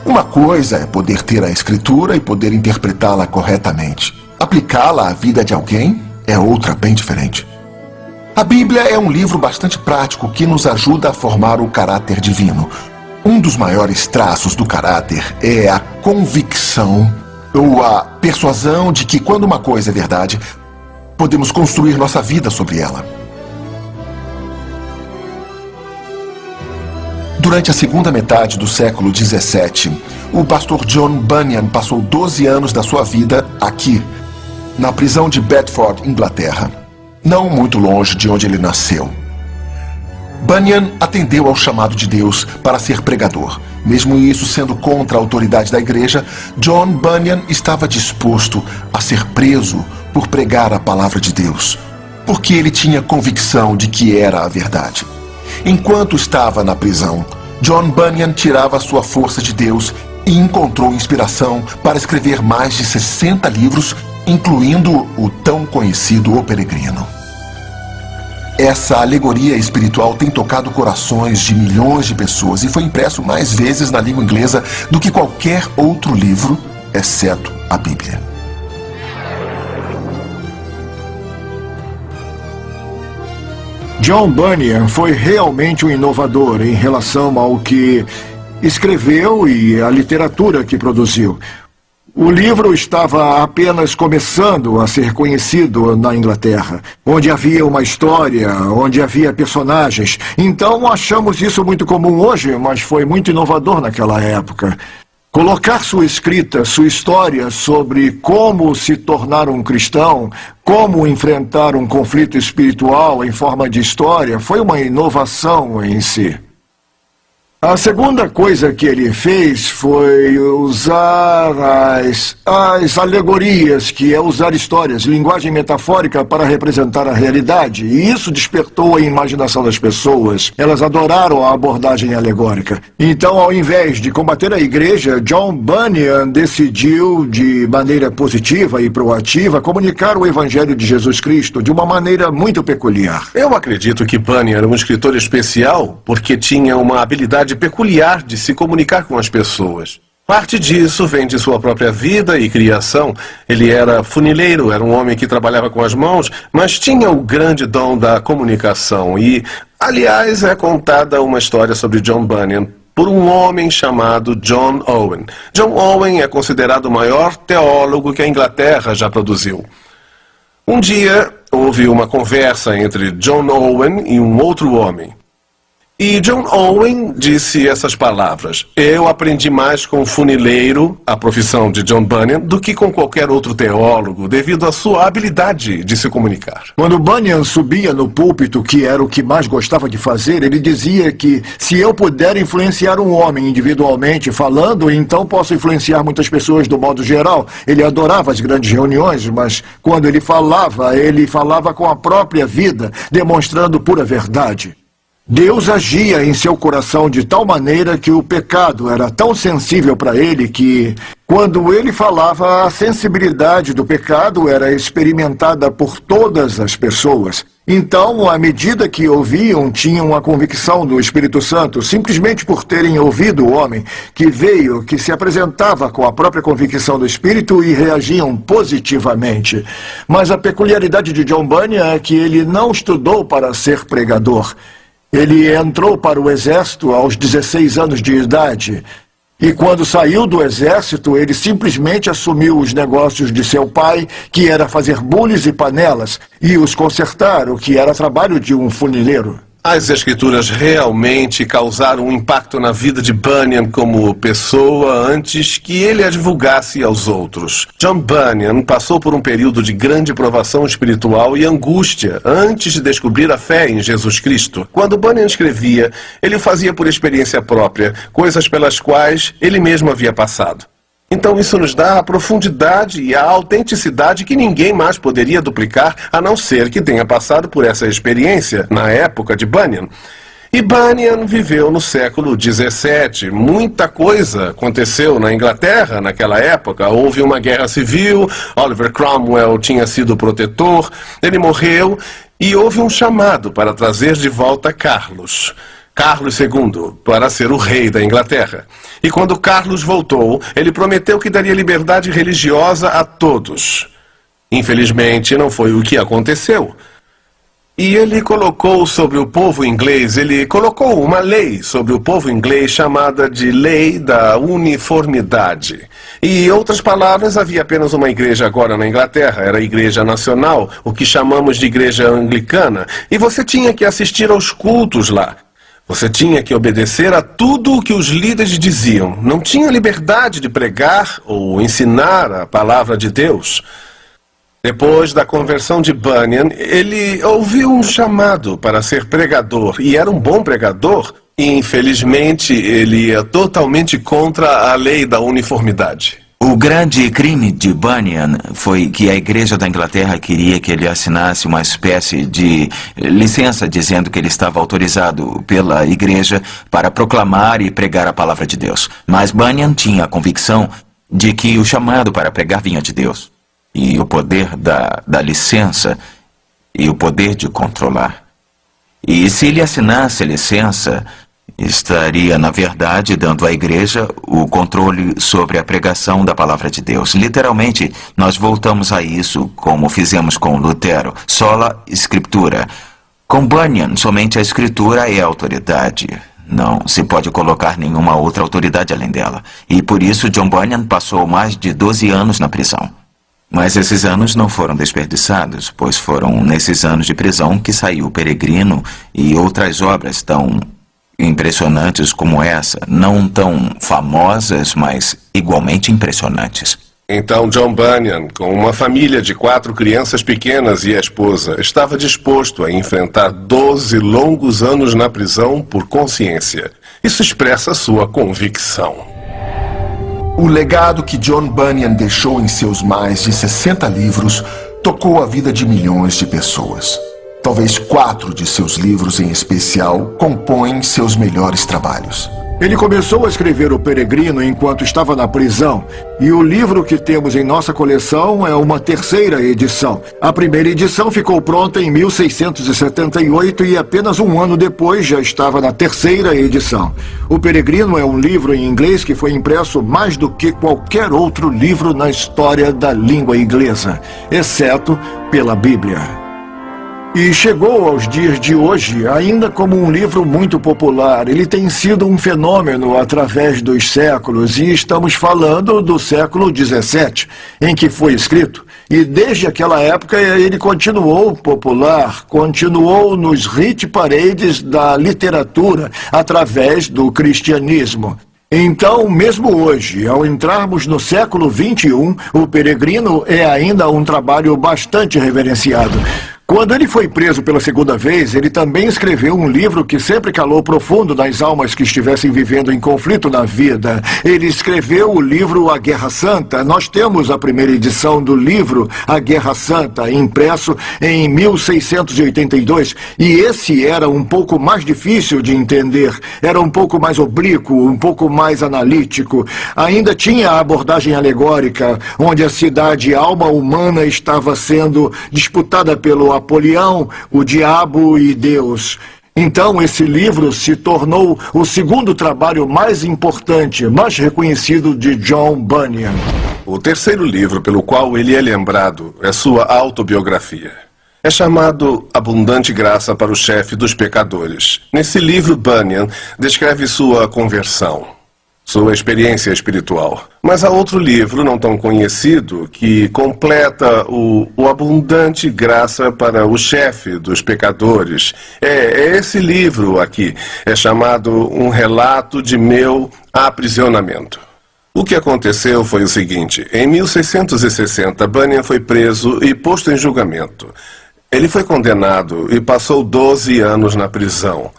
Uma coisa é poder ter a escritura e poder interpretá-la corretamente. Aplicá-la à vida de alguém é outra bem diferente. A Bíblia é um livro bastante prático que nos ajuda a formar o caráter divino. Um dos maiores traços do caráter é a convicção ou a persuasão de que quando uma coisa é verdade, podemos construir nossa vida sobre ela. Durante a segunda metade do século XVII, o pastor John Bunyan passou 12 anos da sua vida aqui, na prisão de Bedford, Inglaterra, não muito longe de onde ele nasceu. Bunyan atendeu ao chamado de Deus para ser pregador. Mesmo isso sendo contra a autoridade da igreja, John Bunyan estava disposto a ser preso por pregar a palavra de Deus, porque ele tinha convicção de que era a verdade. Enquanto estava na prisão, John Bunyan tirava sua força de Deus e encontrou inspiração para escrever mais de 60 livros, incluindo o tão conhecido O Peregrino. Essa alegoria espiritual tem tocado corações de milhões de pessoas e foi impresso mais vezes na língua inglesa do que qualquer outro livro, exceto a Bíblia. John Bunyan foi realmente um inovador em relação ao que escreveu e à literatura que produziu. O livro estava apenas começando a ser conhecido na Inglaterra, onde havia uma história, onde havia personagens. Então achamos isso muito comum hoje, mas foi muito inovador naquela época. Colocar sua escrita, sua história sobre como se tornar um cristão, como enfrentar um conflito espiritual em forma de história, foi uma inovação em si. A segunda coisa que ele fez foi usar as alegorias, que é usar histórias, linguagem metafórica para representar a realidade. E isso despertou a imaginação das pessoas. Elas adoraram a abordagem alegórica. Então, ao invés de combater a igreja, John Bunyan decidiu, de maneira positiva e proativa, comunicar o Evangelho de Jesus Cristo de uma maneira muito peculiar. Eu acredito que Bunyan era um escritor especial porque tinha uma habilidade peculiar de se comunicar com as pessoas. Parte disso vem de sua própria vida e criação. Ele era funileiro, era um homem que trabalhava com as mãos, mas tinha o grande dom da comunicação. E, aliás, é contada uma história sobre John Bunyan por um homem chamado John Owen. John Owen é considerado o maior teólogo que a Inglaterra já produziu. Um dia, houve uma conversa entre John Owen e um outro homem. E John Owen disse essas palavras: eu aprendi mais com o funileiro, a profissão de John Bunyan, do que com qualquer outro teólogo, devido à sua habilidade de se comunicar. Quando Bunyan subia no púlpito, que era o que mais gostava de fazer, ele dizia que se eu puder influenciar um homem individualmente falando, então posso influenciar muitas pessoas do modo geral. Ele adorava as grandes reuniões, mas quando ele falava com a própria vida, demonstrando pura verdade. Deus agia em seu coração de tal maneira que o pecado era tão sensível para ele que, quando ele falava, a sensibilidade do pecado era experimentada por todas as pessoas. Então, à medida que ouviam, tinham a convicção do Espírito Santo, simplesmente por terem ouvido o homem que veio, que se apresentava com a própria convicção do Espírito e reagiam positivamente. Mas a peculiaridade de John Bunyan é que ele não estudou para ser pregador. Ele entrou para o exército aos 16 anos de idade. E quando saiu do exército, ele simplesmente assumiu os negócios de seu pai, que era fazer bules e panelas, e os consertar, o que era trabalho de um funileiro. As escrituras realmente causaram um impacto na vida de Bunyan como pessoa antes que ele a divulgasse aos outros. John Bunyan passou por um período de grande provação espiritual e angústia antes de descobrir a fé em Jesus Cristo. Quando Bunyan escrevia, ele o fazia por experiência própria, coisas pelas quais ele mesmo havia passado. Então isso nos dá a profundidade e a autenticidade que ninguém mais poderia duplicar, a não ser que tenha passado por essa experiência na época de Bunyan. E Bunyan viveu no século XVII. Muita coisa aconteceu na Inglaterra naquela época. Houve uma guerra civil, Oliver Cromwell tinha sido protetor, ele morreu e houve um chamado para trazer de volta Carlos. Carlos II, para ser o rei da Inglaterra. E quando Carlos voltou, ele prometeu que daria liberdade religiosa a todos. Infelizmente, não foi o que aconteceu. E ele colocou sobre o povo inglês, ele colocou uma lei sobre o povo inglês chamada de Lei da Uniformidade. E, em outras palavras, havia apenas uma igreja agora na Inglaterra, era a Igreja Nacional, o que chamamos de Igreja Anglicana, e você tinha que assistir aos cultos lá. Você tinha que obedecer a tudo o que os líderes diziam. Não tinha liberdade de pregar ou ensinar a palavra de Deus. Depois da conversão de Bunyan, ele ouviu um chamado para ser pregador, e era um bom pregador. E, infelizmente, ele ia totalmente contra a lei da uniformidade. O grande crime de Bunyan foi que a Igreja da Inglaterra queria que ele assinasse uma espécie de licença dizendo que ele estava autorizado pela Igreja para proclamar e pregar a palavra de Deus. Mas Bunyan tinha a convicção de que o chamado para pregar vinha de Deus. E o poder da licença e o poder de controlar. E se ele assinasse a licença, estaria, na verdade, dando à igreja o controle sobre a pregação da palavra de Deus. Literalmente, nós voltamos a isso como fizemos com Lutero. Sola Escritura. Com Bunyan, somente a Escritura é a autoridade. Não se pode colocar nenhuma outra autoridade além dela. E por isso John Bunyan passou mais de 12 anos na prisão. Mas esses anos não foram desperdiçados, pois foram nesses anos de prisão que saiu O Peregrino e outras obras tão impressionantes como essa, não tão famosas, mas igualmente impressionantes. Então John Bunyan, com uma família de 4 crianças pequenas e a esposa, estava disposto a enfrentar 12 longos anos na prisão por consciência. Isso expressa sua convicção. O legado que John Bunyan deixou em seus mais de 60 livros tocou a vida de milhões de pessoas. Talvez 4 de seus livros em especial compõem seus melhores trabalhos. Ele começou a escrever O Peregrino enquanto estava na prisão, e o livro que temos em nossa coleção é uma 3ª edição. A primeira edição ficou pronta em 1678 e apenas um ano depois já estava na 3ª edição. O Peregrino é um livro em inglês que foi impresso mais do que qualquer outro livro na história da língua inglesa, exceto pela Bíblia. E chegou aos dias de hoje ainda como um livro muito popular. Ele tem sido um fenômeno através dos séculos, e estamos falando do século XVII, em que foi escrito. E desde aquela época ele continuou popular, continuou nos hit parades da literatura através do cristianismo. Então, mesmo hoje, ao entrarmos no século XXI, O Peregrino é ainda um trabalho bastante reverenciado. Quando ele foi preso pela segunda vez, ele também escreveu um livro que sempre calou profundo nas almas que estivessem vivendo em conflito na vida. Ele escreveu o livro A Guerra Santa. Nós temos a primeira edição do livro A Guerra Santa, impresso em 1682. E esse era um pouco mais difícil de entender. Era um pouco mais oblíquo, um pouco mais analítico. Ainda tinha a abordagem alegórica, onde a cidade alma humana estava sendo disputada pelo Apolião, o diabo e Deus. Então esse livro se tornou o segundo trabalho mais importante, mais reconhecido de John Bunyan. O terceiro livro pelo qual ele é lembrado é sua autobiografia. É chamado Abundante Graça para o Chefe dos Pecadores. Nesse livro, Bunyan descreve sua conversão, sua experiência espiritual. Mas há outro livro, não tão conhecido, que completa o Abundante Graça para o Chefe dos Pecadores. É esse livro aqui. É chamado Um Relato de Meu Aprisionamento. O que aconteceu foi o seguinte. Em 1660, Bunyan foi preso e posto em julgamento. Ele foi condenado e passou 12 anos na prisão.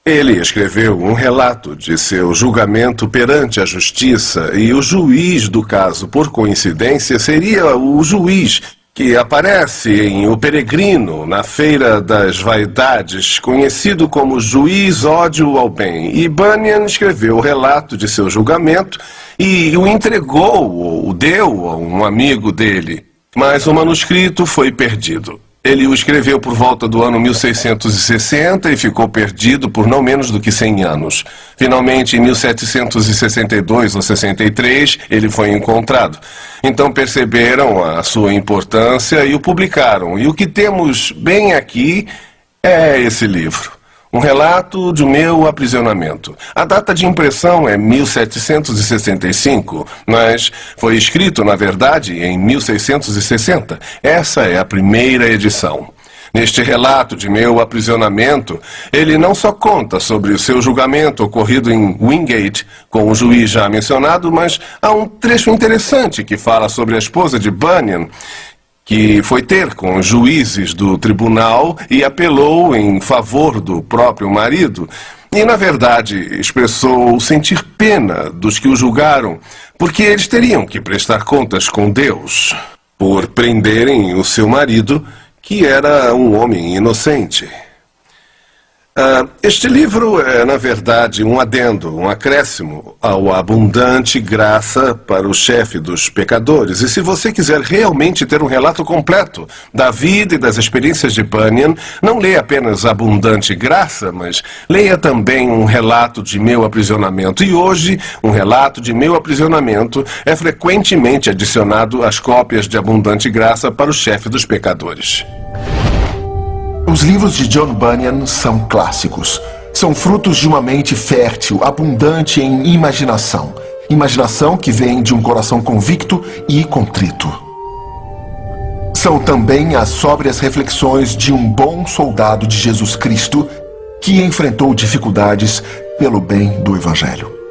Ele escreveu um relato de seu julgamento perante a justiça, e o juiz do caso, por coincidência, seria o juiz que aparece em O Peregrino, na Feira das Vaidades, conhecido como Juiz Ódio ao Bem. E Bunyan escreveu o relato de seu julgamento e o entregou, ou o deu a um amigo dele. Mas o manuscrito foi perdido. Ele o escreveu por volta do ano 1660 e ficou perdido por não menos do que 100 anos. Finalmente, em 1762 ou 63, ele foi encontrado. Então perceberam a sua importância e o publicaram. E o que temos bem aqui é esse livro. Um relato de meu aprisionamento. A data de impressão é 1765, mas foi escrito, na verdade, em 1660. Essa é a primeira edição. Neste relato de meu aprisionamento, ele não só conta sobre o seu julgamento ocorrido em Wingate, com o juiz já mencionado, mas há um trecho interessante que fala sobre a esposa de Bunyan, que foi ter com os juízes do tribunal e apelou em favor do próprio marido. E, na verdade, expressou sentir pena dos que o julgaram, porque eles teriam que prestar contas com Deus por prenderem o seu marido, que era um homem inocente. Este livro é, na verdade, um adendo, um acréscimo ao abundante graça para o chefe dos pecadores. E se você quiser realmente ter um relato completo da vida e das experiências de Bunyan, não leia apenas Abundante Graça, mas leia também um relato de meu aprisionamento. E hoje, um relato de meu aprisionamento é frequentemente adicionado às cópias de Abundante Graça para o chefe dos pecadores. Os livros de John Bunyan são clássicos. São frutos de uma mente fértil, abundante em imaginação. Imaginação que vem de um coração convicto e contrito. São também as sóbrias reflexões de um bom soldado de Jesus Cristo que enfrentou dificuldades pelo bem do Evangelho.